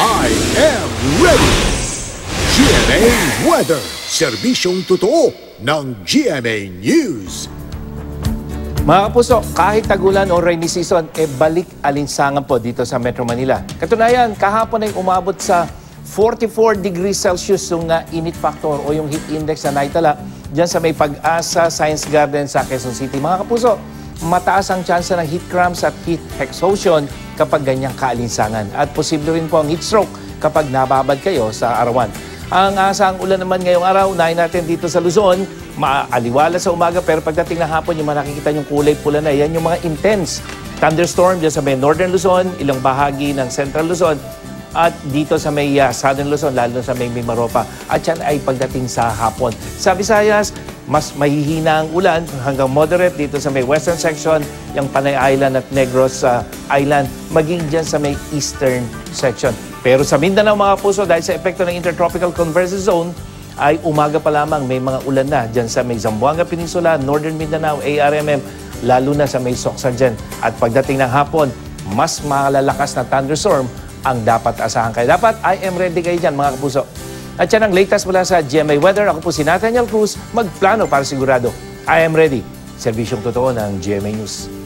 I am ready! GMA Weather, serbisyong totoo ng GMA News. Mga kapuso, kahit tagulan o rainy season, balik alinsangan po dito sa Metro Manila. Katunayan, kahapon ay umabot sa 44 degrees Celsius yung init factor o yung heat index na naitala dyan sa may Pag-asa Science Garden sa Quezon City. Mga kapuso, mataas ang tsansa ng heat cramps at heat exhaustion kapag ganyang kaalinsangan. At posible rin po ang heat stroke kapag nababad kayo sa arawan. Ang asang ulan naman ngayong araw, unahin natin dito sa Luzon, maaliwala sa umaga pero pagdating ng hapon, yung nakikita yung kulay pula na, yan yung mga intense thunderstorm dyan sa may Northern Luzon, ilang bahagi ng Central Luzon, at dito sa may Southern Luzon, lalo sa may Mimaropa. At yan ay pagdating sa hapon. Sa Visayas, mas mahihina ang ulan hanggang moderate dito sa may western section, yung Panay Island at Negros Island, maging dyan sa may eastern section. Pero sa Mindanao mga puso, dahil sa epekto ng Intertropical Convergence Zone, ay umaga pa lamang may mga ulan na dyan sa may Zamboanga Peninsula, Northern Mindanao, ARMM, lalo na sa may Soksan dyan. At pagdating ng hapon, mas malalakas na thunderstorm ang dapat asahan kayo. Dapat I am ready kayo dyan mga kapuso. At yan ang latest mula sa GMA Weather. Ako po si Nathaniel Cruz, magplano para sigurado. I am ready. Serbisyong totoo ng GMA News.